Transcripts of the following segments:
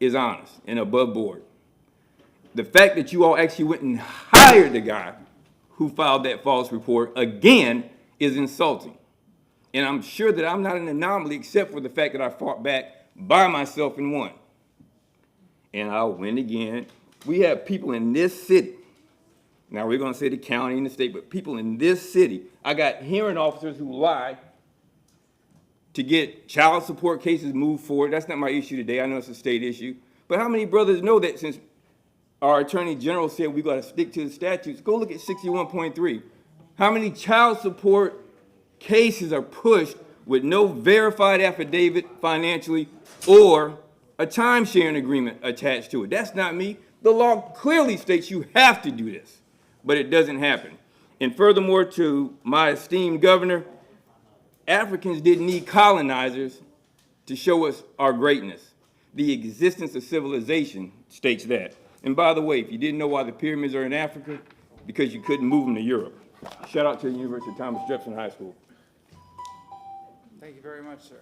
is honest and above board. The fact that you all actually went and hired the guy who filed that false report again is insulting. And I'm sure that I'm not an anomaly except for the fact that I fought back by myself and won. And I'll win again. We have people in this city. Now we're gonna say the county and the state, but people in this city, I got hearing officers who lie to get child support cases moved forward. That's not my issue today. I know it's a state issue. But how many brothers know that since our attorney general said we gotta stick to the statutes? Go look at 61.3. How many child support cases are pushed with no verified affidavit financially or a time-sharing agreement attached to it? That's not me. The law clearly states you have to do this, but it doesn't happen. And furthermore, to my esteemed governor, Africans didn't need colonizers to show us our greatness. The existence of civilization states that. And by the way, if you didn't know why the pyramids are in Africa, because you couldn't move them to Europe. Shout out to the University of Thomas Jefferson High School. Thank you very much, sir.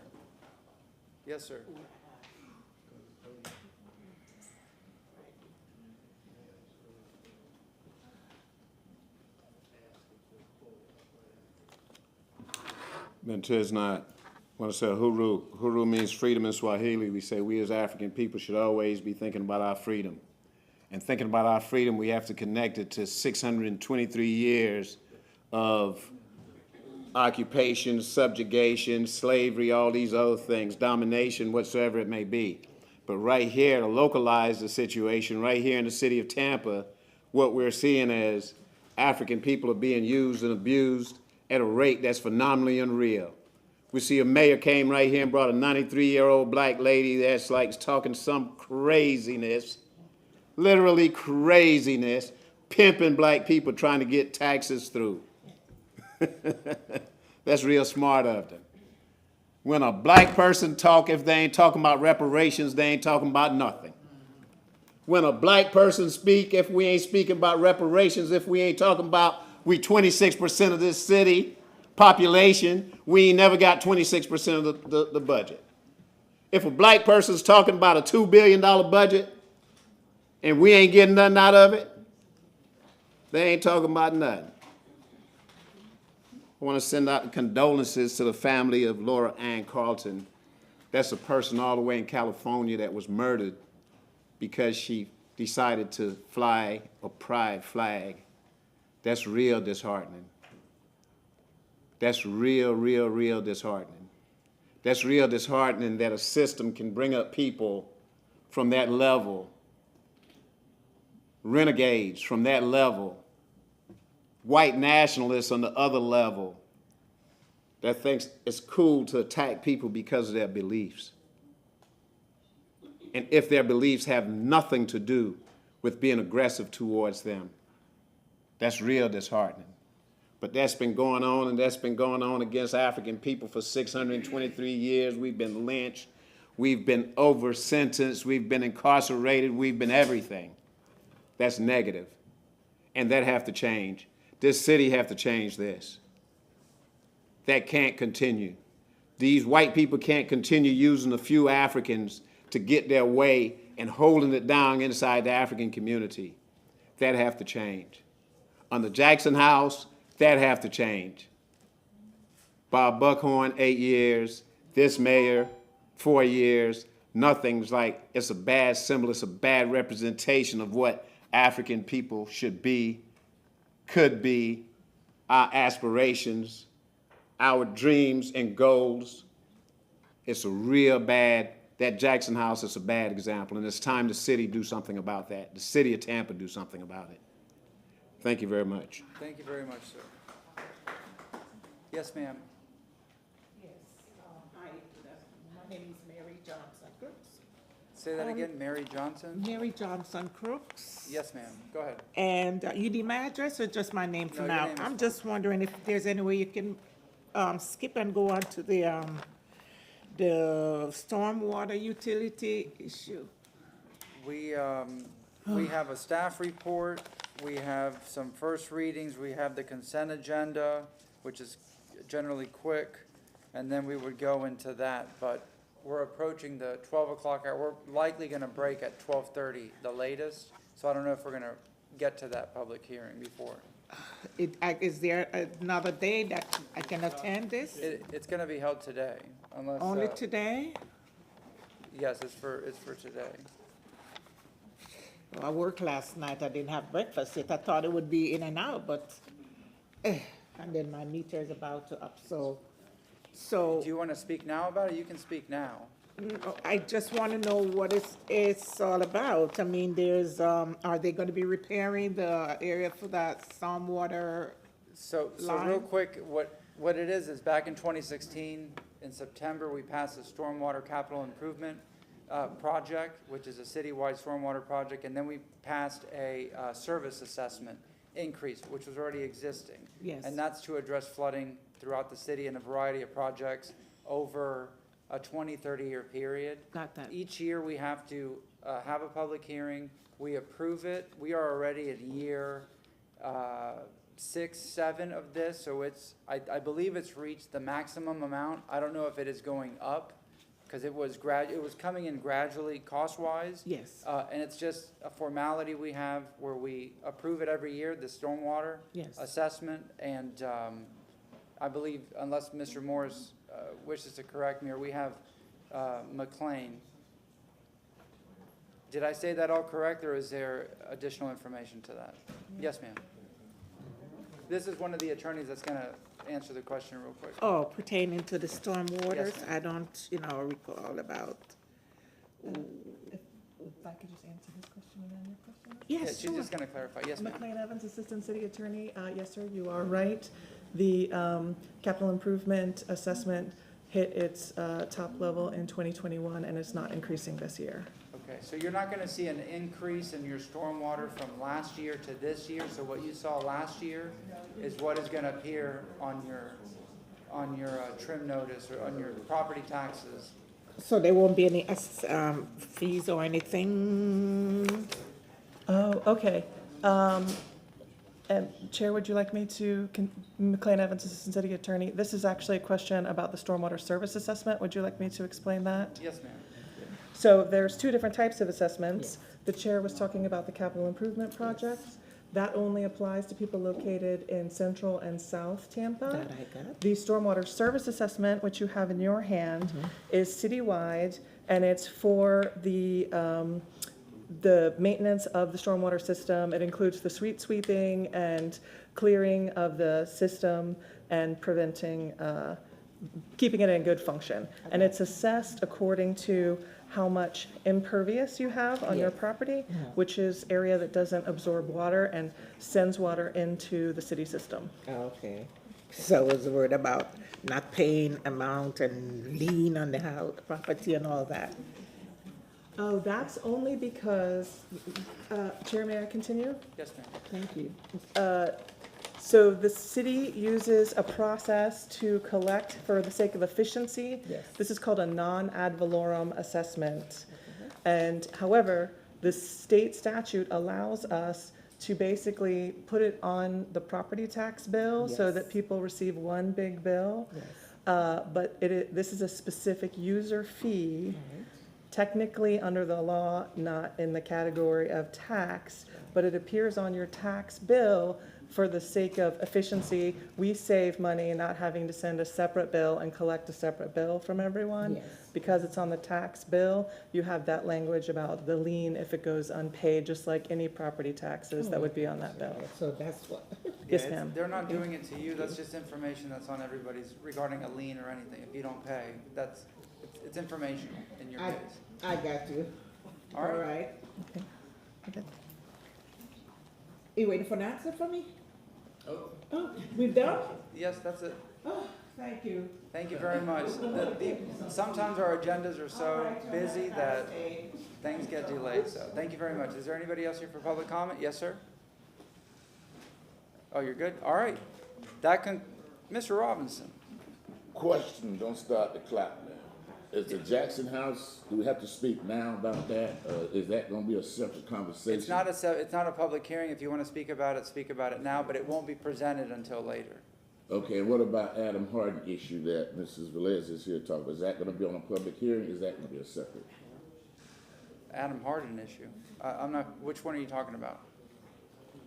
Yes, sir. Mentez not. I want to say huru. Huru means freedom in Swahili. We say we as African people should always be thinking about our freedom. And thinking about our freedom, we have to connect it to 623 years of occupation, subjugation, slavery, all these other things, domination, whatsoever it may be. But right here, to localize the situation, right here in the city of Tampa, what we're seeing is African people are being used and abused at a rate that's phenomenally unreal. We see a mayor came right here and brought a 93-year-old black lady that's like talking some craziness, literally craziness, pimping black people trying to get taxes through. That's real smart of them. When a black person talk, if they ain't talking about reparations, they ain't talking about nothing. When a black person speak, if we ain't speaking about reparations, if we ain't talking about we 26% of this city population, we ain't never got 26% of the budget. If a black person's talking about a $2 billion budget and we ain't getting nothing out of it, they ain't talking about nothing. I want to send out condolences to the family of Laura Ann Carlton. That's a person all the way in California that was murdered because she decided to fly a pride flag. That's real disheartening. That's real disheartening. That's real disheartening that a system can bring up people from that level, renegades from that level, white nationalists on the other level that thinks it's cool to attack people because of their beliefs. And if their beliefs have nothing to do with being aggressive towards them, that's real disheartening. But that's been going on, and that's been going on against African people for 623 years. We've been lynched. We've been over-sentenced. We've been incarcerated. We've been everything. That's negative. And that have to change. This city have to change this. That can't continue. These white people can't continue using a few Africans to get their way and holding it down inside the African community. That have to change. On the Jackson House, that have to change. Bob Buckhorn, 8 years. This mayor, 4 years. Nothing's like, it's a bad symbol, it's a bad representation of what African people should be, could be, our aspirations, our dreams and goals. It's a real bad, that Jackson House is a bad example, and it's time the city do something about that. The city of Tampa do something about it. Thank you very much. Thank you very much, sir. Yes, ma'am. Yes, hi, my name is Mary Johnson Crooks. Say that again, Mary Johnson? Mary Johnson Crooks. Yes, ma'am. Go ahead. And you need my address or just my name for No, your now? name is I'm fine. just wondering if there's any way you can skip and go on to the stormwater utility issue. We have a staff report, we have some first readings, we have the consent agenda, which is generally quick, and then we would go into that, but we're approaching the 12 o'clock hour. We're likely gonna break at 12:30, the latest. So I don't know if we're gonna get to that public hearing before. Is there another day that I can attend this? It's gonna be held today, unless. Only today? Yes, it's for today. Well, I worked last night, I didn't have breakfast yet, I thought it would be in and out, but, and then my meter is about to up, so. Do you wanna speak now about it? You can speak now. I just want to know what it's all about. I mean, are they going to be repairing the area for that stormwater? So real Line? quick, what it is back in 2016, in September, we passed a stormwater capital improvement project, which is a citywide stormwater project, and then we passed a service assessment increase, which was already existing. Yes. And that's to address flooding throughout the city in a variety of projects over a 20, 30-year period. Got that. Each year, we have to have a public hearing, we approve it. We are already in year 6, 7 of this, so I believe it's reached the maximum amount. I don't know if it is going up, because it was coming in gradually cost-wise. Yes. And it's just a formality we have where we approve it every year, the stormwater Yes. assessment. And I believe, unless Mr. Morris wishes to correct me, or we have McLean. Did I say that all correct, or is there additional information to that? Yes, ma'am. This is one of the attorneys that's going to answer the question real quick. Oh, pertaining to the stormwaters, Yes, ma'am. I don't, recall about. If I could just answer his question and then your question? Yeah, Yes, she's sure. just going to clarify. Yes, ma'am. McLean Evans, Assistant City Attorney. Yes, sir, you are right. The capital improvement assessment hit its top level in 2021, and it's not increasing this year. Okay, so you're not going to see an increase in your stormwater from last year to this year. So what you saw last year is what is going to appear on your trim notice or on your property taxes. So there won't be any fees or anything? Oh, okay. And Chair, would you like me to, McLean Evans, Assistant City Attorney, this is actually a question about the stormwater service assessment. Would you like me to explain that? Yes, ma'am. So there's two different types of assessments. The chair was talking about the capital improvement projects. That only applies to people located in central and south Tampa. That I got. The stormwater service assessment, which you have in your hand, is citywide, and it's for the maintenance of the stormwater system. It includes the street sweeping and clearing of the system and preventing, keeping it in good function. And it's assessed according to how much impervious you have on your Yes. property, which is area that doesn't absorb water and sends water into the city system. Okay. So I was worried about not paying amount and lien on the house, property and all that. Oh, that's only because, Chair, may I continue? Yes, ma'am. Thank you. So the city uses a process to collect for the sake of efficiency. Yes. This is called a non-ad valorem assessment. And however, the state statute allows us to basically put it on the property tax bill so Yes. that people receive one big bill. Yes. But this is a specific user fee, technically under the law, not in the category of tax, but it appears on your tax bill for the sake of efficiency. We save money not having to send a separate bill and collect a separate bill from everyone. Yes. Because it's on the tax bill, you have that language about the lien if it goes unpaid, just like any property taxes that would be on that bill. So that's what, Yes, Yeah, ma'am. They're not doing it to you. That's just information that's on everybody's regarding a lien or anything. If you don't pay, it's information in your I, case. I got you. All All right. right. Okay. You waiting for an answer from me? Oh, we've done? Yes, that's it. Oh, thank you. Thank you very much. Sometimes our agendas are so busy that things get delayed, so thank you very much. Is there anybody else here for public comment? Yes, sir? Oh, you're good? All right. Mr. Robinson. Question, don't start the clock now. Is the Jackson House, do we have to speak now about that? Is that gonna be a separate conversation? It's not a public hearing. If you want to speak about it now, but it won't be presented until later. Okay, and what about Adam Harden issue that Mrs. Velez is here talking about? Is that gonna be on a public hearing? Is that gonna be a separate? Adam Harden issue. I'm not, which one are you talking about?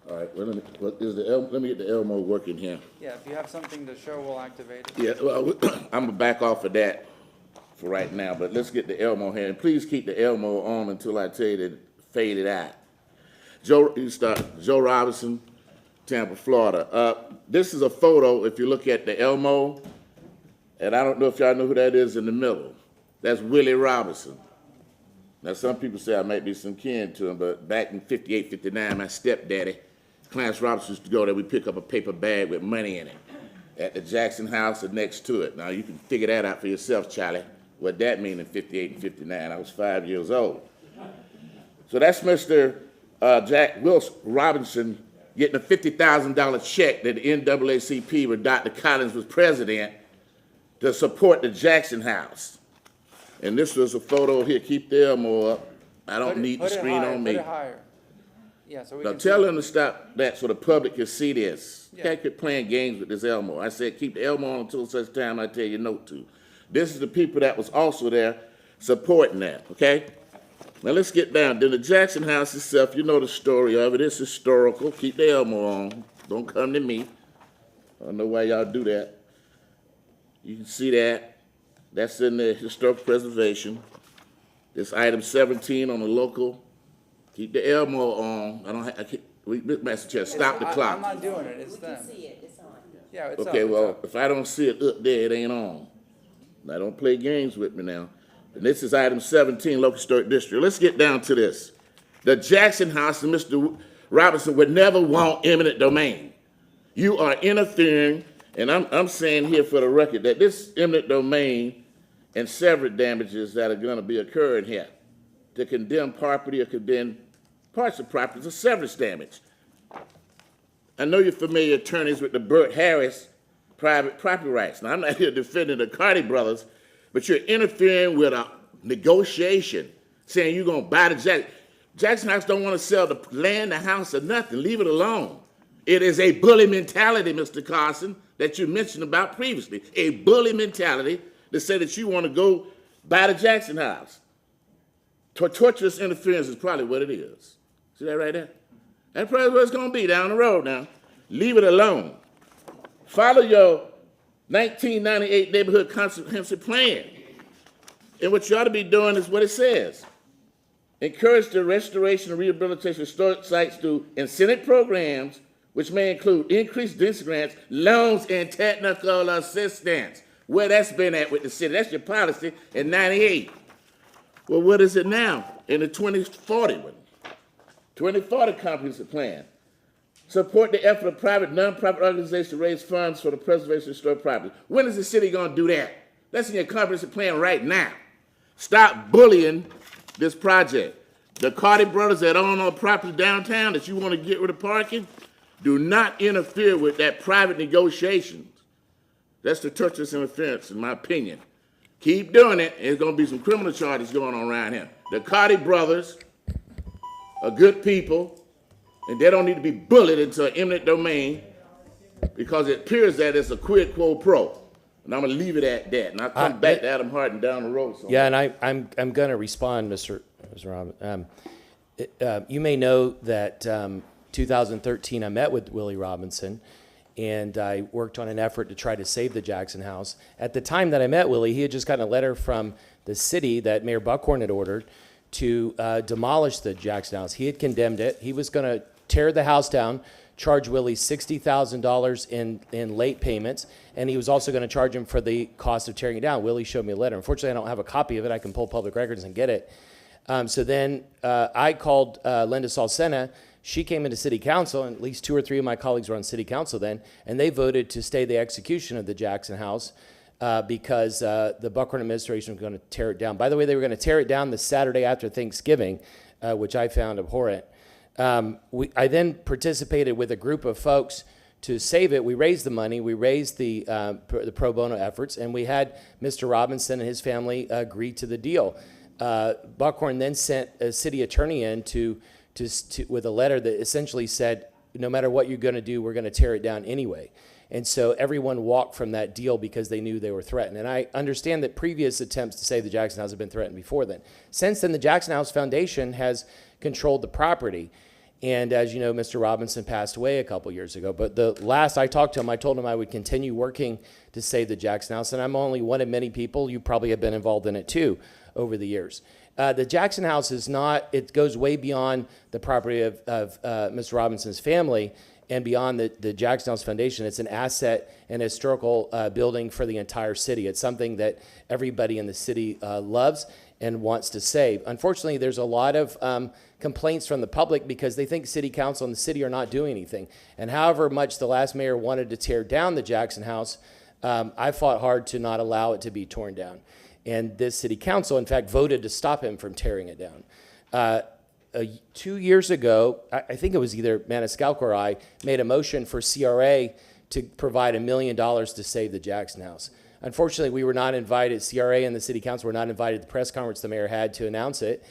All right, well, let me get the Elmo working here. Yeah, if you have something to show, we'll activate it. Yeah, well, I'm gonna back off of that for right now, but let's get the Elmo here. And please keep the Elmo on until I tell you to fade it out. Joe Robinson, Tampa, Florida. This is a photo, if you look at the Elmo, and I don't know if y'all know who that is in the middle. That's Willie Robinson. Now, some people say I might be some kin to him, but back in 58, 59, my stepdaddy, Clarence Robinson, used to go there. We pick up a paper bag with money in it at the Jackson House or next to it. Now, you can figure that out for yourself, Charlie, what that mean in 58 and 59. I was 5 years old. So that's Mr. Jack Wilson Robinson getting a $50,000 check that the NAACP, where Dr. Collins was president, to support the Jackson House. And this was a photo here. Keep the Elmo up. I don't need the screen on me. Put it higher. Yeah, so we Now can tell see. them to stop that so the public can see this. You Yeah. can't quit playing games with this Elmo. I said keep the Elmo on until such time I tell you no to. This is the people that was also there supporting that, okay? Now let's get down. Then the Jackson House itself, you know the story of it. It's historical. Keep the Elmo on. Don't come to me. I don't know why y'all do that. You can see that. That's in the historical preservation. This item 17 on the local. Keep the Elmo on. Master Chair, stop the I'm clock. not doing it, it's them. Yeah, it's up, Okay, it's well, up. if I don't see it up there, it ain't on. Now, don't play games with me now. And this is item 17, local historic district. Let's get down to this. The Jackson House and Mr. Robinson would never want eminent domain. You are interfering, and I'm saying here for the record that this eminent domain and severance damages that are gonna be occurring here to condemn property or condemn parts of property is severance damage. I know you're familiar attorneys with the Burt Harris private property rights. Now, I'm not here defending the Cardi brothers, but you're interfering with a negotiation, saying you're gonna buy the Jackson House don't want to sell the land, the house, or nothing. Leave it alone. It is a bully mentality, Mr. Carson, that you mentioned about previously. A bully mentality to say that you want to go buy the Jackson House. Torturous interference is probably what it is. See that right there? That's probably what it's going to be down the road now. Leave it alone. Follow your 1998 neighborhood comprehensive plan. And what you ought to be doing is what it says. Encourage the restoration and rehabilitation of historic sites through incentive programs, which may include increased density grants, loans, and technical assistance. Where that's been at with the city. That's your policy in 98. Well, what is it now in the 2040 one? 2040 comprehensive plan. Support the effort of private, nonprofit organizations to raise funds for the preservation of historic property. When is the city going to do that? That's in your comprehensive plan right now. Stop bullying this project. The Cardi brothers that own all property downtown that you want to get rid of parking, do not interfere with that private negotiations. That's the torturous interference, in my opinion. Keep doing it, and there's going to be some criminal charges going on around here. The Cardi brothers are good people, and they don't need to be bullied into an eminent domain because it appears that it's a quid pro quo. And I'm going to leave it at that. And I'll come back to Adam Harden down the road somewhere. Yeah, and I'm going to respond, Mr. Robin. You may know that 2013 I met with Willie Robinson, and I worked on an effort to try to save the Jackson House. At the time that I met Willie, he had just gotten a letter from the city that Mayor Buckhorn had ordered to demolish the Jackson House. He had condemned it. He was going to tear the house down, charge Willie $60,000 in late payments, and he was also going to charge him for the cost of tearing it down. Willie showed me a letter. Unfortunately, I don't have a copy of it. I can pull public records and get it. So then I called Linda Salsena. She came into city council, and at least 2 or 3 of my colleagues were on city council then, and they voted to stay the execution of the Jackson House because the Buckhorn administration was going to tear it down. By the way, they were going to tear it down the Saturday after Thanksgiving, which I found abhorrent. I then participated with a group of folks to save it. We raised the money, we raised the pro bono efforts, and we had Mr. Robinson and his family agree to the deal. Buckhorn then sent a city attorney in with a letter that essentially said, no matter what you're going to do, we're going to tear it down anyway. And so everyone walked from that deal because they knew they were threatened. And I understand that previous attempts to save the Jackson House have been threatened before then. Since then, the Jackson House Foundation has controlled the property. And as you know, Mr. Robinson passed away a couple years ago. But the last I talked to him, I told him I would continue working to save the Jackson House. And I'm only one of many people. You probably have been involved in it too over the years. The Jackson House is not, it goes way beyond the property of Mr. Robinson's family and beyond the Jackson House Foundation. It's an asset and historical building for the entire city. It's something that everybody in the city loves and wants to save. Unfortunately, there's a lot of complaints from the public because they think city council and the city are not doing anything. And however much the last mayor wanted to tear down the Jackson House, I fought hard to not allow it to be torn down. And this city council, in fact, voted to stop him from tearing it down. 2 years ago, I think it was either Maniscalco or I, made a motion for CRA to provide $1 million to save the Jackson House. Unfortunately, we were not invited, CRA and the city council were not invited to the press conference the mayor had to announce it,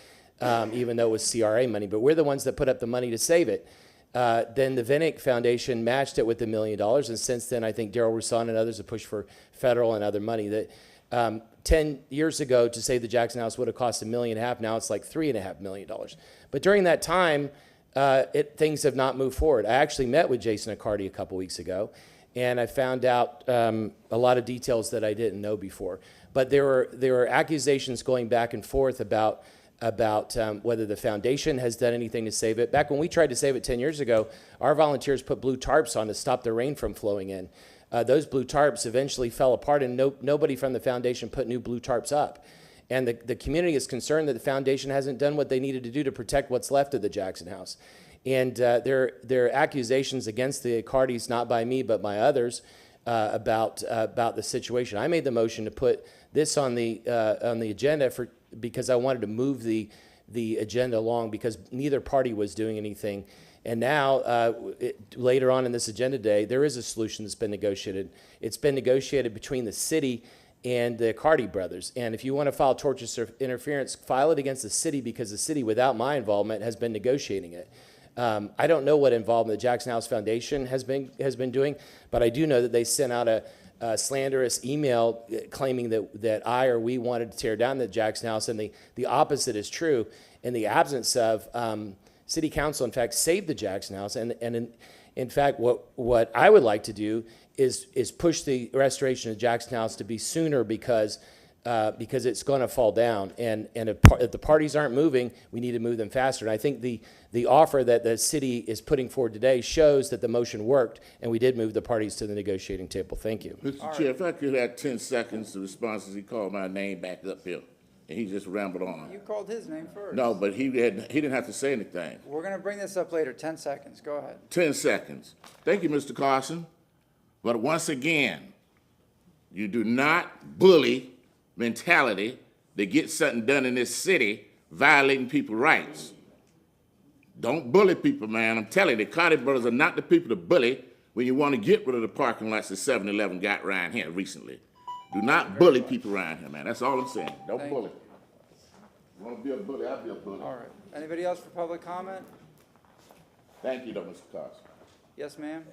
even though it was CRA money, but we're the ones that put up the money to save it. Then the Vinnick Foundation matched it with $1 million, and since then, I think Darryl Roussan and others have pushed for federal and other money. That 10 years ago, to save the Jackson House would have cost $1.5 million. Now it's like $3.5 million. But during that time, things have not moved forward. I actually met with Jason Accardi a couple weeks ago, and I found out a lot of details that I didn't know before. But there were accusations going back and forth about whether the foundation has done anything to save it. Back when we tried to save it 10 years ago, our volunteers put blue tarps on to stop the rain from flowing in. Those blue tarps eventually fell apart, and nobody from the foundation put new blue tarps up. And the community is concerned that the foundation hasn't done what they needed to do to protect what's left of the Jackson House. And there are accusations against the Accardis, not by me, but by others, about the situation. I made the motion to put this on the agenda because I wanted to move the agenda along because neither party was doing anything. And now, later on in this agenda day, there is a solution that's been negotiated. It's been negotiated between the city and the Accardi brothers. And if you want to file tortious interference, file it against the city because the city, without my involvement, has been negotiating it. I don't know what involvement the Jackson House Foundation has been doing, but I do know that they sent out a slanderous email claiming that I or we wanted to tear down the Jackson House, and the opposite is true. In the absence of City Council, in fact, saved the Jackson House, and in fact, what I would like to do is push the restoration of Jackson House to be sooner because it's going to fall down, and if the parties aren't moving, we need to move them faster. And I think the offer that the city is putting forward today shows that the motion worked, and we did move the parties to the negotiating table. Thank you. Mr. Chair, if I could have 10 seconds to respond since he called my name back up here, and he just rambled on. You called his name first. No, but he didn't have to say anything. We're gonna bring this up later. 10 seconds. Go ahead. 10 seconds. Thank you, Mr. Carson. But once again, you do not bully mentality to get something done in this city violating people's rights. Don't bully people, man. I'm telling you, the Carter brothers are not the people to bully when you want to get rid of the parking lots that 7-Eleven got around here recently. Do not bully people around here, man. That's all I'm saying. Don't bully. You want to be a bully, I'll be a bully. All right. Anybody else for public comment? Thank you, though, Mr. Carson. Yes, ma'am.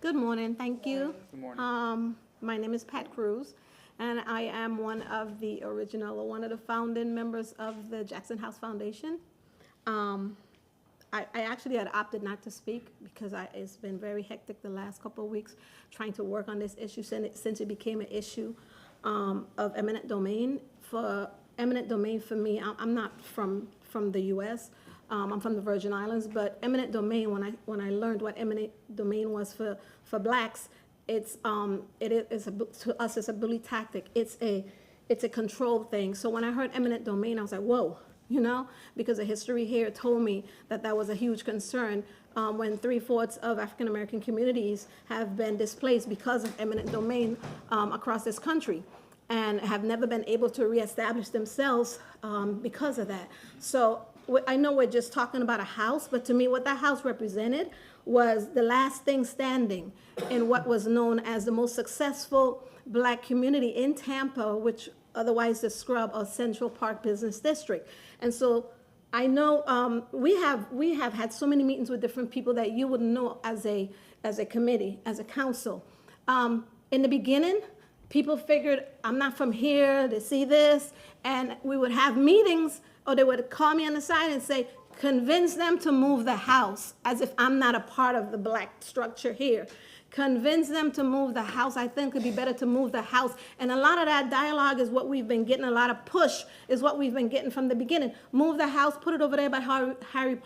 Good morning, thank you. Good morning. My name is Pat Cruz, and I am one of the founding members of the Jackson House Foundation. I actually had opted not to speak because it's been very hectic the last couple of weeks trying to work on this issue since it became an issue of eminent domain. For eminent domain for me, I'm not from the U.S., I'm from the Virgin Islands, but eminent domain, when I learned what eminent domain was for blacks, to us it's a bully tactic. It's a control thing. So when I heard eminent domain, I was like, whoa, because the history here told me that was a huge concern when 3/4 of African American communities have been displaced because of eminent domain across this country, and have never been able to reestablish themselves because of that. So I know we're just talking about a house, but to me what that house represented was the last thing standing in what was known as the most successful black community in Tampa, which otherwise the Scrub or Central Park Business District. And so I know we have had so many meetings with different people that you would know as a committee, as a council. In the beginning, people figured, I'm not from here to see this, and we would have meetings, or they would call me on the side and say, convince them to move the house, as if I'm not a part of the black structure here. Convince them to move the house. I think it'd be better to move the house. And a lot of that dialogue is what we've been getting, a lot of push is what we've been getting from the beginning. Move the house, put it over there by Perry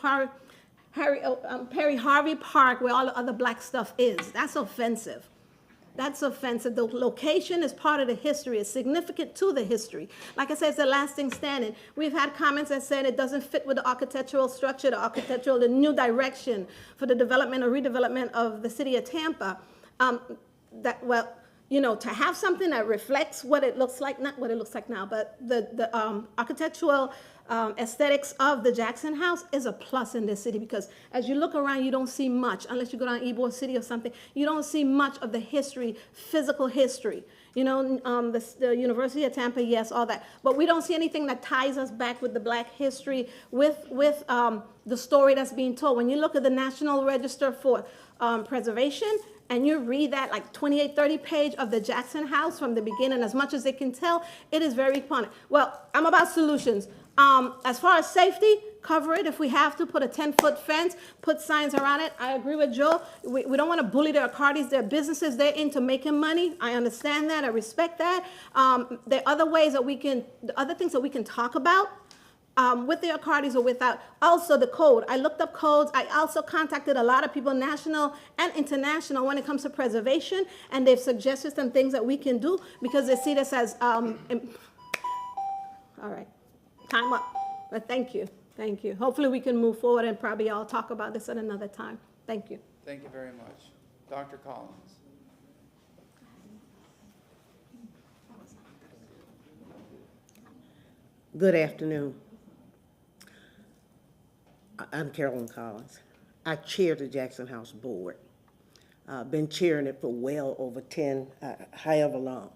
Harvey Park, where all the other black stuff is. That's offensive. That's offensive. The location is part of the history. It's significant to the history. Like I said, it's the last thing standing. We've had comments that said it doesn't fit with the architectural structure, the new direction for the development or redevelopment of the city of Tampa. To have something that reflects what it looks like, not what it looks like now, but the architectural aesthetics of the Jackson House is a plus in this city, because as you look around, you don't see much, unless you go down Ybor City or something, you don't see much of the history, physical history. The University of Tampa, yes, all that. But we don't see anything that ties us back with the black history, with the story that's being told. When you look at the National Register for Preservation, and you read that like 28, 30 page of the Jackson House from the beginning, as much as they can tell, it is very fun. Well, I'm about solutions. As far as safety, cover it if we have to, put a 10-foot fence, put signs around it. I agree with Joe. We don't want to bully their Cardi's, their businesses. They're into making money. I understand that. I respect that. There are other ways that other things that we can talk about. With their Cardis or without. Also the code. I looked up codes. I also contacted a lot of people, national and international, when it comes to preservation, and they've suggested some things that we can do, because they see this as, all right, time up. But thank you. Thank you. Hopefully we can move forward, and probably I'll talk about this at another time. Thank you. Thank you very much. Dr. Collins. Good afternoon. I'm Carolyn Collins. I chair the Jackson House Board. Been chairing it for well over 10, however long.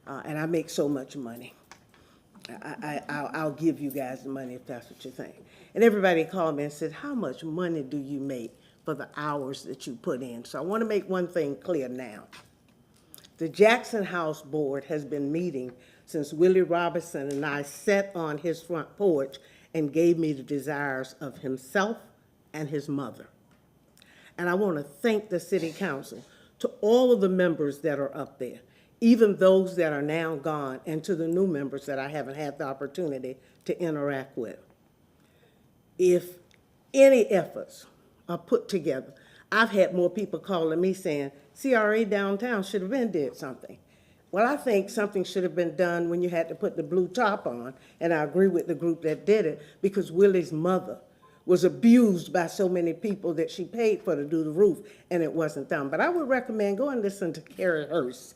And I make so much money. I'll give you guys the money if that's what you think. And everybody called me and said, how much money do you make for the hours that you put in? So I want to make one thing clear now. The Jackson House Board has been meeting since Willie Robinson and I sat on his front porch and gave me the desires of himself and his mother. And I want to thank the City Council, to all of the members that are up there, even those that are now gone, and to the new members that I haven't had the opportunity to interact with. If any efforts are put together, I've had more people calling me saying, CRA downtown should have been did something. Well, I think something should have been done when you had to put the blue top on, and I agree with the group that did it, because Willie's mother was abused by so many people that she paid for to do the roof, and it wasn't done. But I would recommend go and listen to Carrie Hurst's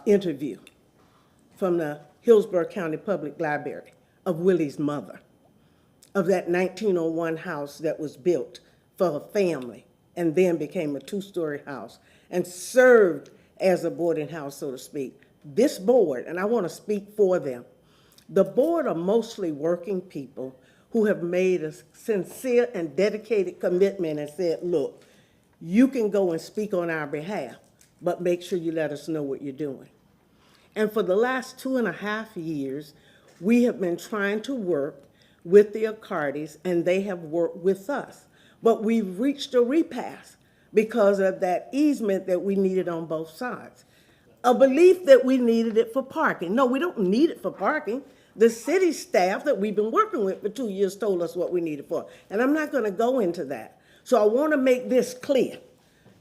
interview from the Hillsborough County Public Library of Willie's mother, of that 1901 house that was built for a family and then became a two-story house and served as a boarding house, so to speak. This board, and I want to speak for them, the board are mostly working people who have made a sincere and dedicated commitment and said, look, you can go and speak on our behalf, but make sure you let us know what you're doing. And for the last 2.5 years, we have been trying to work with the Acardis, and they have worked with us. But we've reached a impasse because of that easement that we needed on both sides. A belief that we needed it for parking. No, we don't need it for parking. The city staff that we've been working with for 2 years told us what we needed for. And I'm not going to go into that. So I want to make this clear.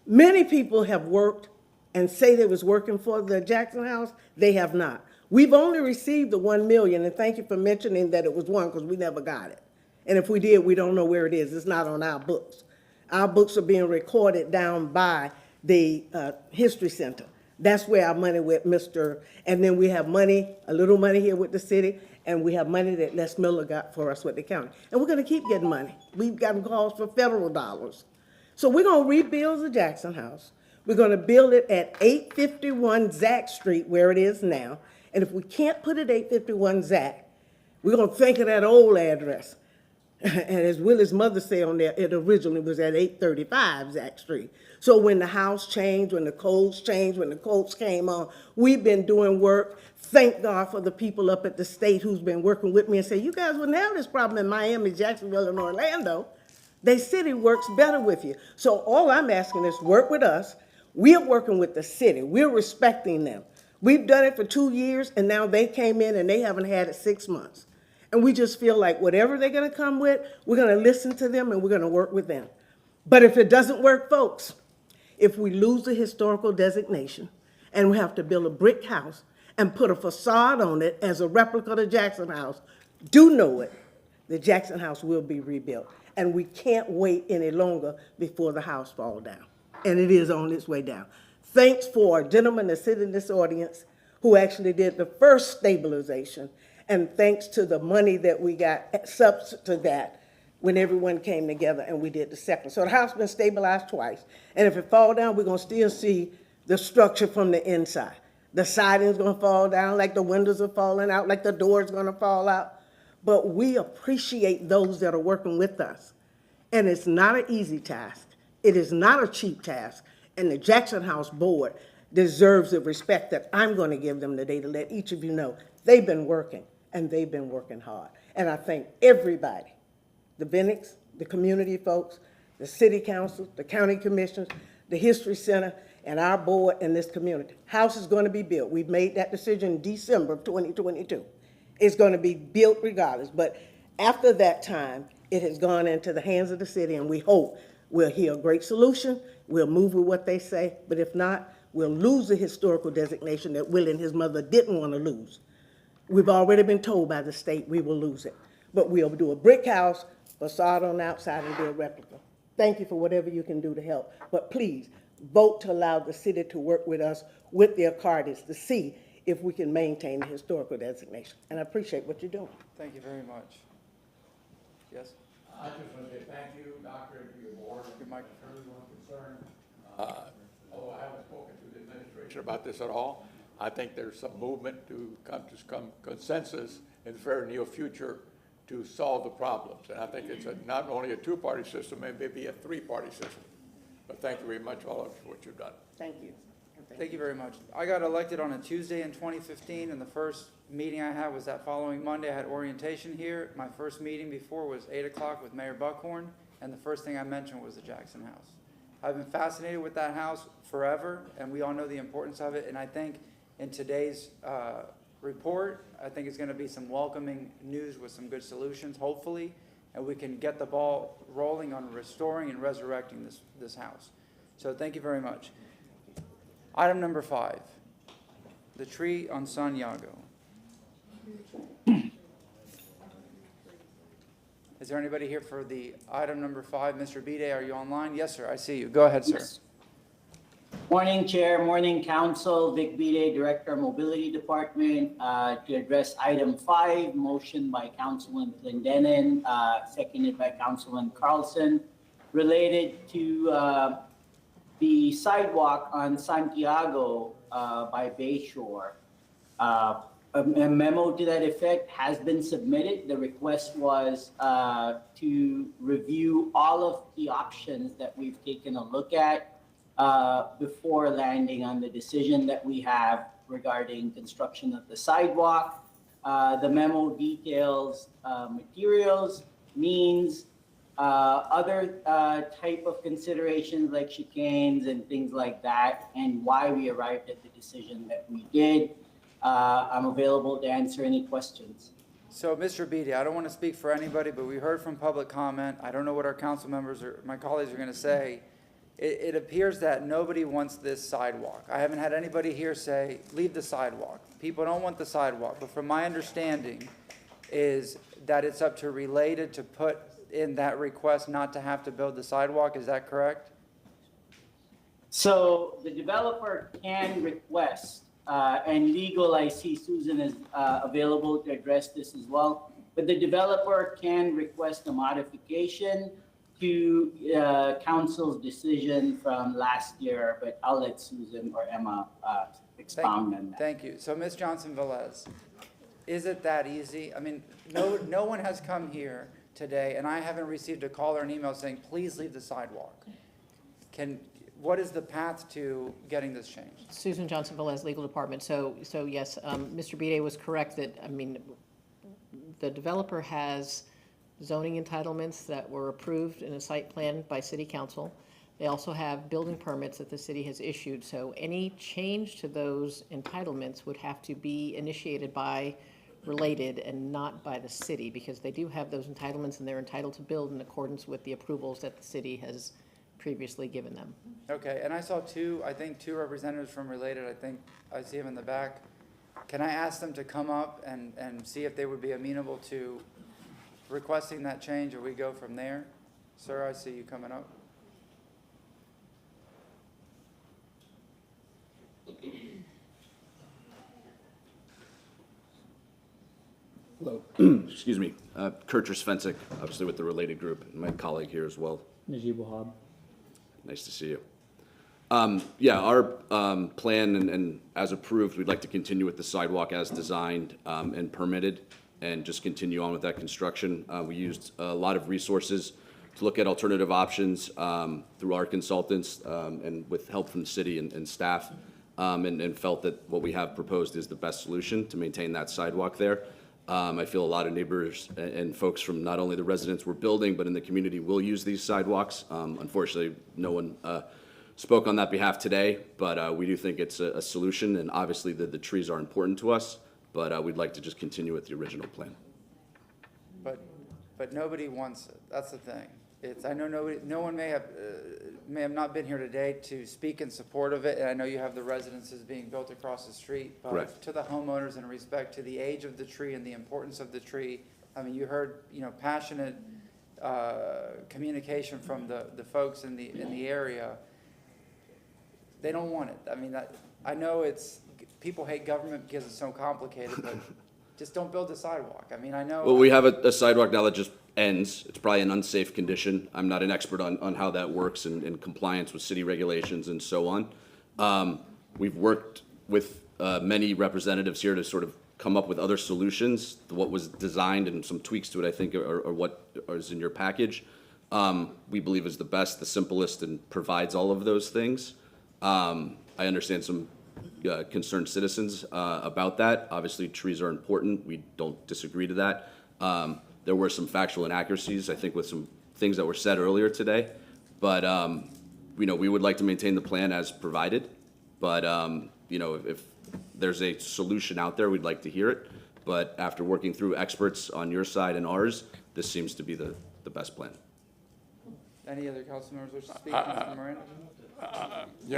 Many people have worked and say they was working for the Jackson House. They have not. We've only received the $1 million, and thank you for mentioning that it was one, because we never got it. And if we did, we don't know where it is. It's not on our books. Our books are being recorded down by the History Center. That's where our money went, and then we have money, a little money here with the city, and we have money that Les Miller got for us with the county. And we're going to keep getting money. We've gotten calls for federal dollars. So we're going to rebuild the Jackson House. We're going to build it at 851 Zack Street, where it is now. And if we can't put it at 851 Zack, we're going to think of that old address, And as Willie's mother said on there, it originally was at 835 Zack Street. So when the house changed, when the codes changed, when the codes came on, we've been doing work. Thank God for the people up at the state who's been working with me and say, you guys wouldn't have this problem in Miami, Jacksonville, and Orlando. They city works better with you. So all I'm asking is work with us. We're working with the city. We're respecting them. We've done it for 2 years, and now they came in and they haven't had it 6 months. And we just feel like whatever they're gonna come with, we're gonna listen to them and we're gonna work with them. But if it doesn't work, folks, if we lose the historical designation and we have to build a brick house and put a facade on it as a replica of the Jackson House, do know it, the Jackson House will be rebuilt. And we can't wait any longer before the house falls down. And it is on its way down. Thanks for a gentleman that sit in this audience who actually did the first stabilization. And thanks to the money that we got subsequent to that when everyone came together and we did the second. So the house has been stabilized twice. And if it fall down, we're gonna still see the structure from the inside. The siding's gonna fall down, like the windows are falling out, like the door's gonna fall out. But we appreciate those that are working with us. And it's not an easy task. It is not a cheap task. And the Jackson House Board deserves the respect that I'm gonna give them today to let each of you know they've been working, and they've been working hard. And I thank everybody, the Bennicks, the community folks, the city council, the county commissioners, the history center, and our board in this community. House is gonna be built. We've made that decision in December of 2022. It's gonna be built regardless, but after that time, it has gone into the hands of the city, and we hope we'll hear a great solution, we'll move with what they say, but if not, we'll lose the historical designation that Willie and his mother didn't wanna lose. We've already been told by the state we will lose it, but we'll do a brick house, facade on the outside, and do a replica. Thank you for whatever you can do to help, but please, vote to allow the city to work with us, with their cards, to see if we can maintain the historical designation. And I appreciate what you're doing. Thank you very much. Yes? I just want to say thank you, Doctor, and to your board. Your microphone. Everyone concerned. Although I haven't spoken to the administration about this at all, I think there's some movement to come to some consensus in the very near future to solve the problems. And I think it's not only a two-party system, it may be a three-party system. But thank you very much, all of you, for what you've done. Thank you. Thank you very much. I got elected on a Tuesday in 2015, and the first meeting I had was that following Monday. I had orientation here. My first meeting before was 8 o'clock with Mayor Buckhorn, and the first thing I mentioned was the Jackson House. I've been fascinated with that house forever, and we all know the importance of it, and I think in today's report, I think it's going to be some welcoming news with some good solutions, hopefully, and we can get the ball rolling on restoring and resurrecting this house. So thank you very much. Item number 5, the tree on Santiago. Is there anybody here for the item number 5? Mr. Bide, are you online? Yes, sir, I see you. Go ahead, sir. Yes. Morning, Chair, morning, Council. Vic Bide, Director of Mobility Department, to address item 5, motion by Councilman Clendenin, seconded by Councilman Carlson, related to the sidewalk on Santiago by Bayshore. A memo to that effect has been submitted. The request was to review all of the options that we've taken a look at before landing on the decision that we have regarding construction of the sidewalk. The memo details materials, means, other type of considerations like chicanes and things like that, and why we arrived at the decision that we did. I'm available to answer any questions. So, Mr. Bide, I don't want to speak for anybody, but we heard from public comment. I don't know what our council members or my colleagues are going to say. It appears that nobody wants this sidewalk. I haven't had anybody here say, leave the sidewalk. People don't want the sidewalk, but from my understanding is that it's up to Related to put in that request not to have to build the sidewalk. Is that correct? So the developer can request, and legal, I see Susan is available to address this as well, but the developer can request a modification to council's decision from last year, but I'll let Susan or Emma expound on that. Thank you. So, Ms. Johnson-Velez, is it that easy? I mean, no one has come here today, and I haven't received a call or an email saying, please leave the sidewalk. What is the path to getting this changed? Susan Johnson Velez, Legal Department. So yes, Mr. Bide was correct that, I mean, the developer has zoning entitlements that were approved in a site plan by city council. They also have building permits that the city has issued. So any change to those entitlements would have to be initiated by Related and not by the city, because they do have those entitlements and they're entitled to build in accordance with the approvals that the city has previously given them. Okay, and I saw two representatives from Related, I think I see them in the back. Can I ask them to come up and see if they would be amenable to requesting that change, or we go from there? Sir, I see you coming up. Hello. Excuse me. Kurt Fencik, obviously with the Related Group, and my colleague here as well. Najib Wahab. Nice to see you. Yeah, our plan and as approved, we'd like to continue with the sidewalk as designed and permitted and just continue on with that construction. We used a lot of resources to look at alternative options through our consultants and with help from the city and staff and felt that what we have proposed is the best solution to maintain that sidewalk there. I feel a lot of neighbors and folks from not only the residents we're building, but in the community will use these sidewalks. Unfortunately, no one spoke on that behalf today, but we do think it's a solution, and obviously the trees are important to us, but we'd like to just continue with the original plan. But nobody wants it. That's the thing. I know no one may have not been here today to speak in support of it, and I know you have the residences being built across the street. But Correct. To the homeowners, in respect to the age of the tree and the importance of the tree, I mean, you heard, passionate communication from the folks in the area. They don't want it. I mean, I know people hate government because it's so complicated, but just don't build a sidewalk. I mean, I know. Well, we have a sidewalk now that just ends. It's probably an unsafe condition. I'm not an expert on how that works and compliance with city regulations and so on. We've worked with many representatives here to sort of come up with other solutions. What was designed and some tweaks to it, I think, are what is in your package. We believe is the best, the simplest, and provides all of those things. I understand some concerned citizens about that. Obviously, trees are important. We don't disagree to that. There were some factual inaccuracies, I think, with some things that were said earlier today. But, we would like to maintain the plan as provided. But, if there's a solution out there, we'd like to hear it. But after working through experts on your side and ours, this seems to be the best plan. Any other council members wish to speak? Mr. Miranda?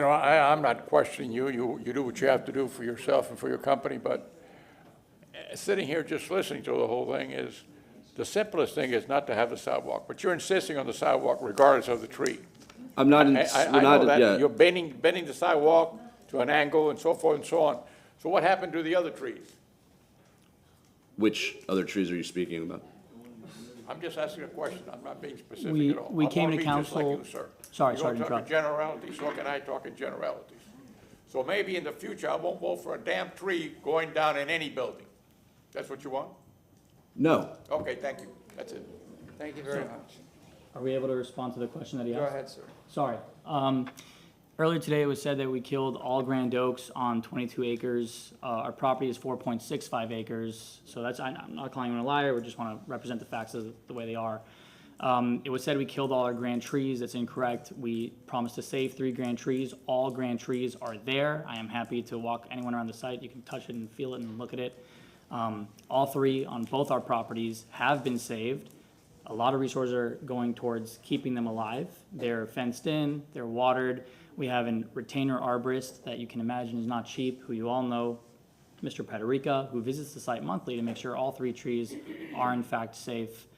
I'm not questioning you. You do what you have to do for yourself and for your company, but sitting here just listening to the whole thing is, the simplest thing is not to have the sidewalk, but you're insisting on the sidewalk regardless of the tree. I'm not. I know that you're bending the sidewalk to an angle and so forth and so on. So what happened to the other trees? Which other trees are you speaking about? I'm just asking a question. I'm not being specific at all. We came to I wanna be just like council. you, sir. Sorry You to don't talk in interrupt. generalities, so can I talk in generalities? So maybe in the future, I won't vote for a damn tree going down in any building. That's what you want? No. Okay, thank you. That's it. Thank you very much. Are we able to respond to the question that he asked? Go ahead, sir. Sorry. Earlier today, it was said that we killed all grand oaks on 22 acres. Our property is 4.65 acres, so I'm not calling him a liar, we just want to represent the facts as the way they are. It was said we killed all our grand trees. That's incorrect. We promised to save 3 grand trees. All grand trees are there. I am happy to walk anyone around the site. You can touch it and feel it and look at it. All 3 on both our properties have been saved. A lot of resources are going towards keeping them alive. They're fenced in, they're watered. We have a retainer arborist that you can imagine is not cheap, who you all know, Mr. Pederica, who visits the site monthly to make sure all 3 trees are in fact safe.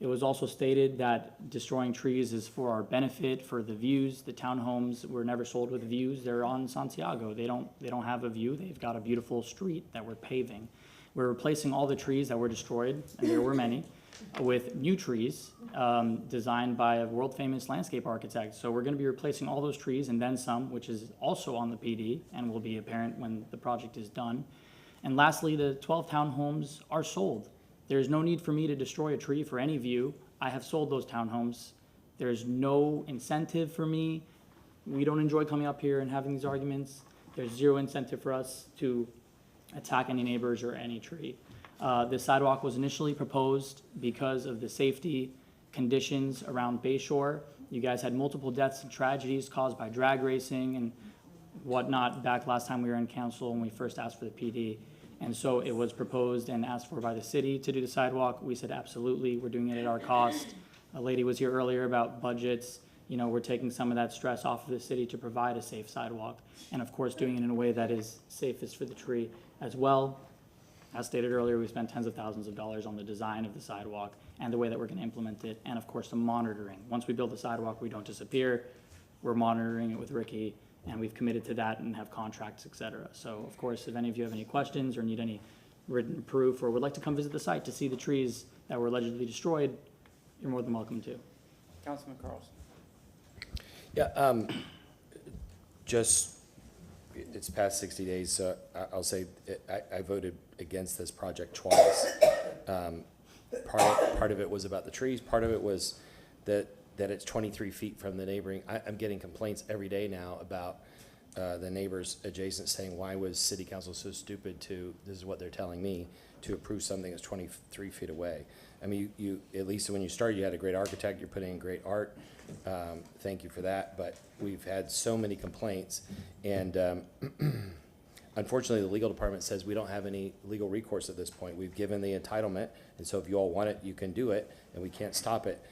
It was also stated that destroying trees is for our benefit, for the views. The townhomes were never sold with views. They're on Santiago. They don't have a view. They've got a beautiful street that we're paving. We're replacing all the trees that were destroyed, and there were many, with new trees designed by a world-famous landscape architect. So we're going to be replacing all those trees and then some, which is also on the PD and will be apparent when the project is done. And lastly, the 12 townhomes are sold. There's no need for me to destroy a tree for any view. I have sold those townhomes. There's no incentive for me. We don't enjoy coming up here and having these arguments. There's zero incentive for us to attack any neighbors or any tree. The sidewalk was initially proposed because of the safety conditions around Bay Shore. You guys had multiple deaths and tragedies caused by drag racing and whatnot back last time we were in council when we first asked for the PD. And so it was proposed and asked for by the city to do the sidewalk. We said, absolutely, we're doing it at our cost. A lady was here earlier about budgets. You know, we're taking some of that stress off of the city to provide a safe sidewalk. And of course, doing it in a way that is safest for the tree as well. As stated earlier, we spent tens of thousands of dollars on the design of the sidewalk and the way that we're gonna implement it, and of course, the monitoring. Once we build the sidewalk, we don't disappear. We're monitoring it with Ricky, and we've committed to that and have contracts, et cetera. So of course, if any of you have any questions or need any written proof or would like to come visit the site to see the trees that were allegedly destroyed, you're more than welcome to. Councilman Carlson. Yeah, just, it's past 60 days, so I'll say I voted against this project twice. Part of it was about the trees, part of it was that it's 23 feet from the neighboring. I'm getting complaints every day now about the neighbors adjacent saying, why was city council so stupid to, this is what they're telling me, to approve something that's 23 feet away. I mean, you at least when you started, you had a great architect, you're putting in great art. Thank you for that, but we've had so many complaints, and unfortunately, the legal department says we don't have any legal recourse at this point. We've given the entitlement, and so if you all want it, you can do it, and we can't stop it.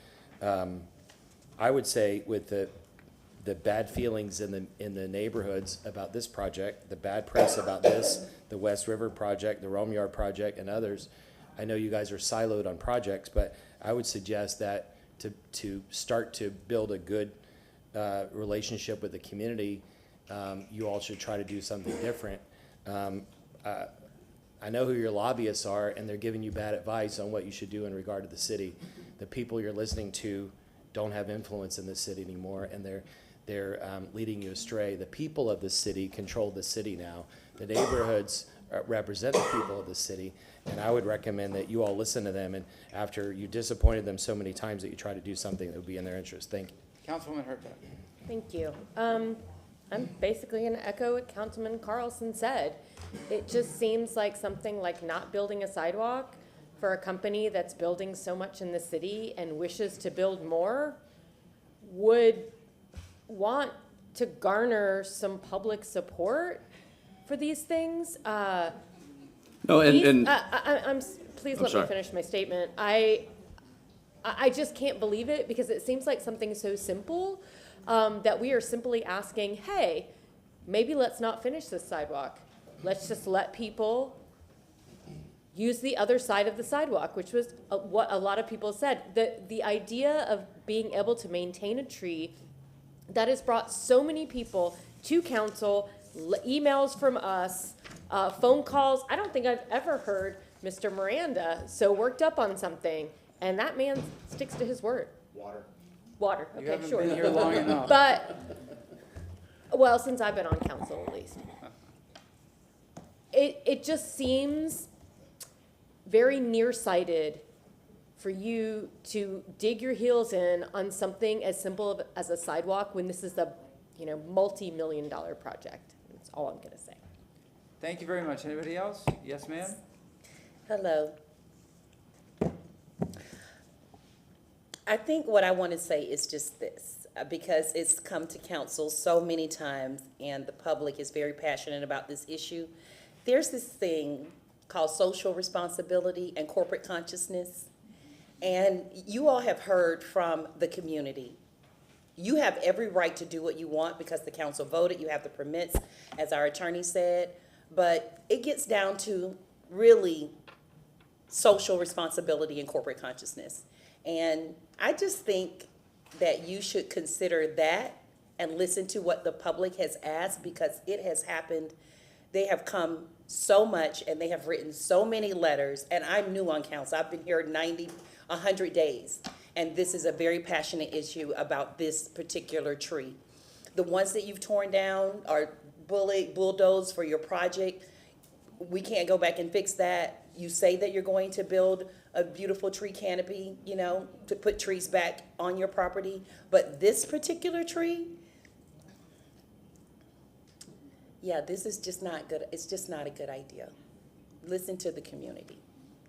I would say with the bad feelings in the neighborhoods about this project, the bad press about this, the West River project, the Rome Yard project, and others, I know you guys are siloed on projects, but I would suggest that to start to build a good relationship with the community, you all should try to do something different. I know who your lobbyists are, and they're giving you bad advice on what you should do in regard to the city. The people you're listening to don't have influence in the city anymore, and they're leading you astray. The people of the city control the city now. The neighborhoods represent the people of the city, and I would recommend that you all listen to them, and after you disappointed them so many times, that you try to do something that would be in their interest. Thank you. Councilwoman Hurtak. Thank you. I'm basically going to echo what Councilman Carlson said. It just seems like something like not building a sidewalk for a company that's building so much in the city and wishes to build more would want to garner some public support for these things. No, Please let me finish my statement. I just can't believe it, because it seems like something so simple that we are simply asking, hey, maybe let's not finish this sidewalk. Let's just let people use the other side of the sidewalk, which was what a lot of people said. The idea of being able to maintain a tree that has brought so many people to council, emails from us, phone calls. I don't think I've ever heard Mr. Miranda so worked up on something, and that man sticks to his word. Water, You okay, haven't sure. been here long enough. But, well, since I've been on council at least. It just seems very nearsighted for you to dig your heels in on something as simple as a sidewalk when this is a, multi-million-dollar project. That's all I'm gonna say. Thank you very much. Anybody else? Yes, ma'am? Hello. I think what I want to say is just this, because it's come to council so many times and the public is very passionate about this issue. There's this thing called social responsibility and corporate consciousness. And you all have heard from the community. You have every right to do what you want because the council voted. You have the permits, as our attorney said. But it gets down to really social responsibility and corporate consciousness. And I just think that you should consider that and listen to what the public has asked, because it has happened. They have come so much and they have written so many letters. And I'm new on council. I've been here 100 days. And this is a very passionate issue about this particular tree. The ones that you've torn down are bulldozed for your project. We can't go back and fix that. you say that you're going to build a beautiful tree canopy, you know, to put trees back on your property, but this particular tree, yeah, this is just not good. It's just not a good idea. Listen to the community.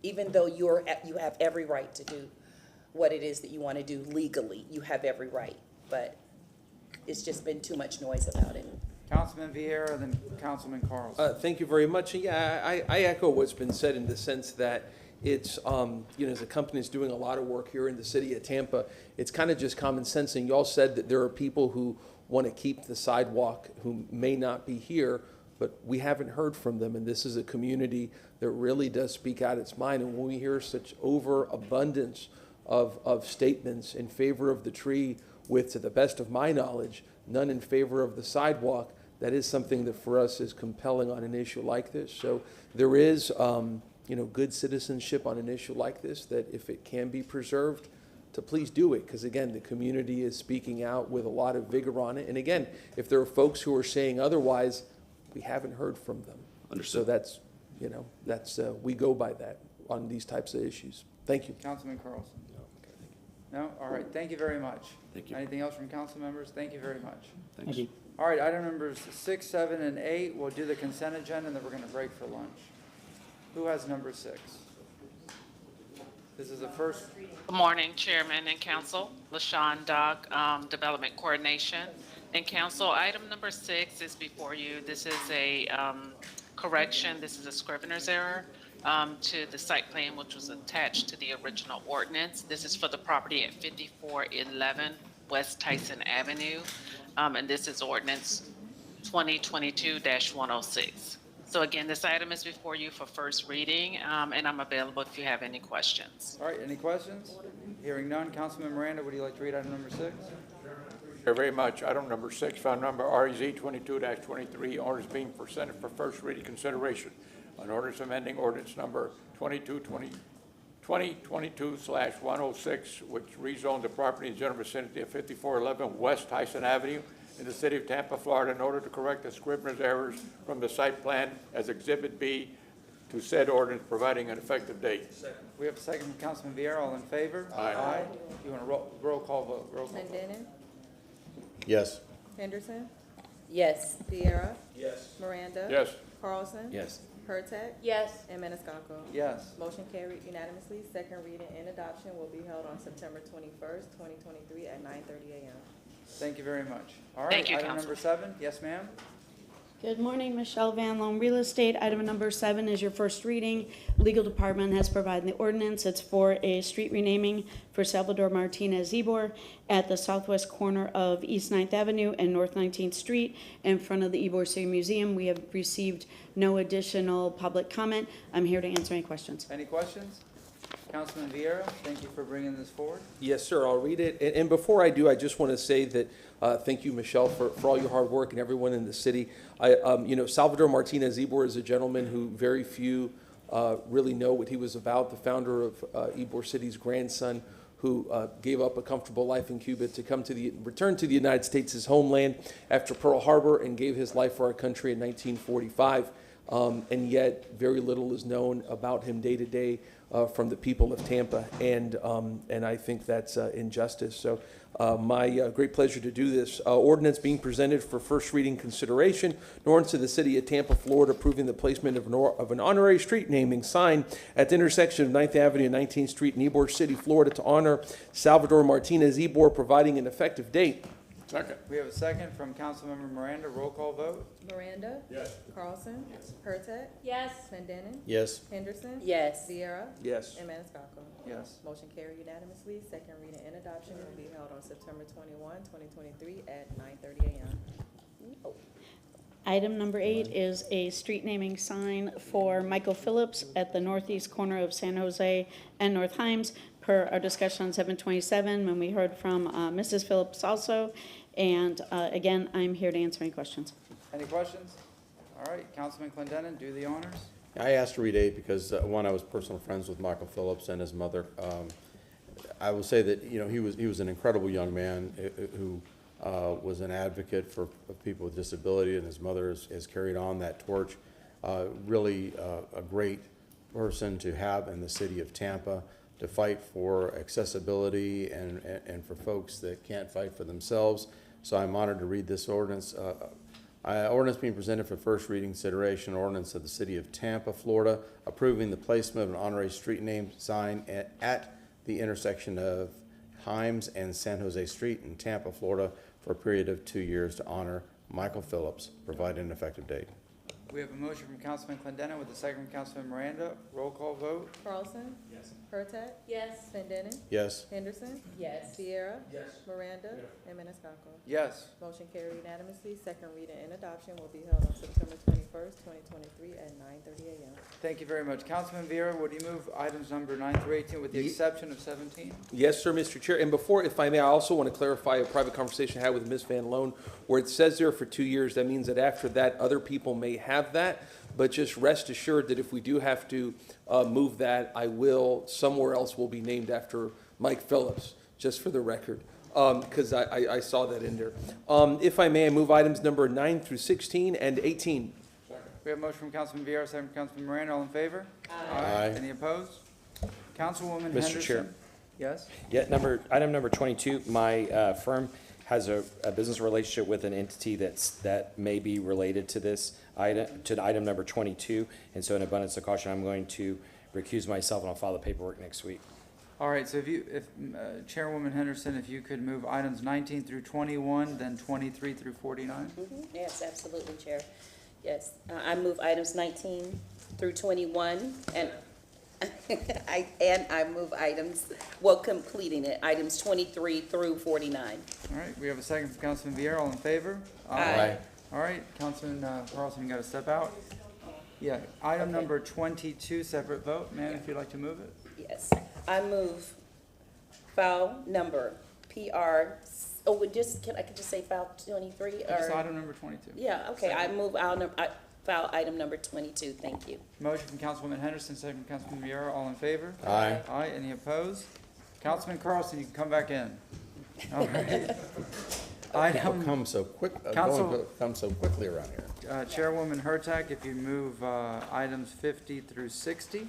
Even though you have every right to do what it is that you want to do legally, you have every right, but it's just been too much noise about it. Councilman Vieira, then Councilman Carlson. Thank you very much. Yeah, I echo what's been said in the sense that it's, you know, as a company that's doing a lot of work here in the city of Tampa, it's kind of just common sense. And y'all said that there are people who want to keep the sidewalk who may not be here, but we haven't heard from them. And this is a community that really does speak out its mind. And when we hear such overabundance of statements in favor of the tree with, to the best of my knowledge, none in favor of the sidewalk, that is something that for us is compelling on an issue like this. So there is, you know, good citizenship on an issue like this, that if it can be preserved, to please do it. Because again, the community is speaking out with a lot of vigor on it. And again, if there are folks who are saying otherwise, we haven't heard from them. Understood. So that's, you know, that's, we go by that on these types of issues. Thank you. Councilman Carlson. No? All right, thank you very much. Thank you. Anything else from council members? Thank you very much. Thank you. All right, item numbers 6, 7, and 8, we'll do the consent agenda, and then we're gonna break for lunch. Who has number 6? This is the first. Good morning, Chairman and Council. LaShawn Dock, Development Coordination. And Council, item number 6 is before you. This is a correction. This is a scrivener's error to the site plan, which was attached to the original ordinance. This is for the property at 5411 West Tyson Avenue. And this is ordinance 2022-106. So again, this item is before you for first reading, and I'm available if you have any questions. All right, any questions? Hearing none, Councilman Miranda, would you like to read item number 6? Thank you very much. Item number 6, file number REZ 22-23, orders being presented for first reading consideration. An orders amending ordinance number 2022/106, which rezoned the property in general vicinity of 5411 West Tyson Avenue in the city of Tampa, Florida, in order to correct the scrivener's errors from the site plan as Exhibit B to said ordinance, providing an effective date. We have a second from Councilman Vieira. All in favor? Aye. You want a roll call vote? Roll call vote. Clendenin? Yes. Henderson? Yes. Vieira? Yes. Miranda? Yes. Carlson? Yes. Pertek? Yes. And Maniscalco? Yes. Motion carried unanimously. Second reading and adoption will be held on September 21st, 2023 at 9:30 a.m. Thank you very much. All right, Thank you, item Council. number 7. Yes, ma'am? Good morning, Michelle Van Loan, Real Estate. Item number 7 is your first reading. Legal Department has provided the ordinance. It's for a street renaming for Salvador Martinez Ybor at the southwest corner of East 9th Avenue and North 19th Street in front of the Ybor City Museum. We have received no additional public comment. I'm here to answer any questions. Any questions? Councilman Vieira, thank you for bringing this forward. Yes, sir, I'll read it. And before I do, I just want to say that thank you, Michelle, for all your hard work and everyone in the city. You know, Salvador Martinez Ybor is a gentleman who very few really know what he was about, the founder of Ybor City's grandson, who gave up a comfortable life in Cuba to return to the United States, his homeland, after Pearl Harbor, and gave his life for our country in 1945. And yet very little is known about him day to day from the people of Tampa, and I think that's injustice. So my great pleasure to do this. Ordinance being presented for first reading consideration. An ordinance of the city of Tampa, Florida, approving the placement of an honorary street naming sign at the intersection of 9th Avenue and 19th Street in Ybor City, Florida, to honor Salvador Martinez Ybor, providing an effective date. Second. We have a second from Councilmember Miranda. Roll call vote. Miranda? Yes. Carlson? Yes. Pertek? Yes. Clendenin? Yes. Henderson? Yes. Vieira? Yes. And Maniscalco? Yes. Motion carried unanimously. Second reading and adoption will be held on September 21, 2023 at 9:30 a.m. Item number 8 is a street naming sign for Michael Phillips at the northeast corner of San Jose and North Himes, per our discussion on 727, when we heard from Mrs. Phillips also. And again, I'm here to answer any questions. Any questions? All right, Councilman Clendenin, do the honors. I asked to read 8 because, one, I was personal friends with Michael Phillips and his mother. I will say that, you know, he was an incredible young man who was an advocate for people with disability, and his mother has carried on that torch. Really a great person to have in the city of Tampa to fight for accessibility and for folks that can't fight for themselves. So I'm honored to read this ordinance. Ordinance being presented for first reading consideration, ordinance of the city of Tampa, Florida, approving the placement of an honorary street name sign at the intersection of Himes and San Jose Street in Tampa, Florida, for a period of 2 years to honor Michael Phillips, providing an effective date. We have a motion from Councilman Clendenin with a second from Councilman Miranda. Roll call vote. Carlson? Yes. Hurtak? Yes. Clendenin? Yes. Henderson? Yes. Sierra? Yes. Miranda? And Maniscalco? Yes. Motion carried unanimously. Second reading and adoption will be held on September 21st, 2023 at 9:30 a.m. Thank you very much. Councilman Vieira, would you move items number 9 through 18 with the exception of 17? Yes, sir, Mr. Chair. And before, if I may, I also want to clarify a private conversation I had with Ms. Van Loan, where it says there for 2 years. That means that after that, other people may have that. But just rest assured that if we do have to move that, I will, somewhere else will be named after Mike Phillips, just for the record, because I saw that in there. If I may, I move items number 9 through 16 and 18. We have a motion from Councilman Vieira, second from Councilman Miranda. All in favor? Aye. Any opposed? Councilwoman Mr. Henderson? Chair. Yes? Yeah, item number 22, my firm has a business relationship with an entity that may be related to this item, to item number 22, and so in abundance of caution, I'm going to recuse myself and I'll file the paperwork next week. All right, so if Chairwoman Henderson, if you could move items 19 through 21, then 23 through 49? Yes, absolutely, Chair. Yes, I move items 19 through 21, and I move items, well, completing it, items 23 through 49. All right, we have a second from Councilman Vieira. All in favor? Aye. All right, Councilman Carlson, you got to step out. Yeah, item number 22, separate vote. Ma'am, if you'd like to move it. Yes, I move file number PR, I could just say file 23, Just or? item number 22. Yeah, okay, I move file item number 22, thank you. Motion from Councilwoman Henderson, second from Councilman Vieira. All in favor? Aye. Aye. Any opposed? Councilman Carlson, you can come back in. All right. Item, Come so quick, Council- come so quickly around here. Chairwoman Hurtak, if you move items 50 through 60.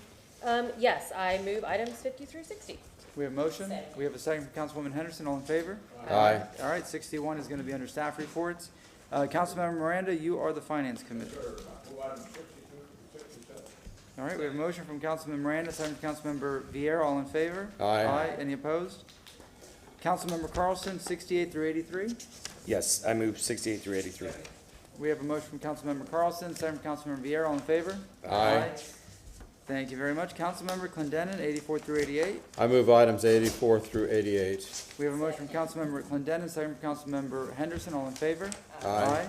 Yes, I move items 50 through 60. We have a motion. We have a second from Councilwoman Henderson. All in favor? Aye. All right, 61 is going to be under staff reports. Councilmember Miranda, you are the Finance Committee. All right, we have a motion from Councilman Miranda, second from Councilmember Vieira. All in favor? Aye. Any opposed? Councilmember Carlson, 68 through 83. Yes, I move 68 through 83. We have a motion from Councilmember Carlson, second from Councilmember Vieira. All in favor? Aye. Thank you very much. Councilmember Clendenin, 84 through 88. I move items 84 through 88. We have a motion from Councilmember Clendenin, second from Councilmember Henderson. All in favor? Aye.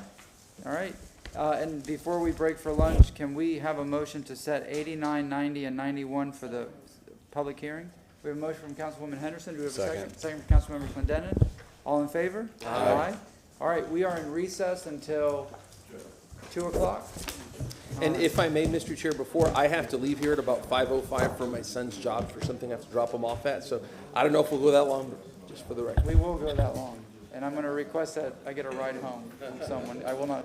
All right. And before we break for lunch, can we have a motion to set 89, 90, and 91 for the public hearing? We have a motion from Councilwoman Henderson. Do we have a second? Second from Councilmember Clendenin. All in favor? Aye. All right, we are in recess until 2 o'clock. And if I may, Mr. Chair, before, I have to leave here at about 5:05 for my son's job for something I have to drop him off at. So I don't know if we'll go that long, but just for the record. We will go that long. And I'm going to request that I get a ride home from someone. I will not.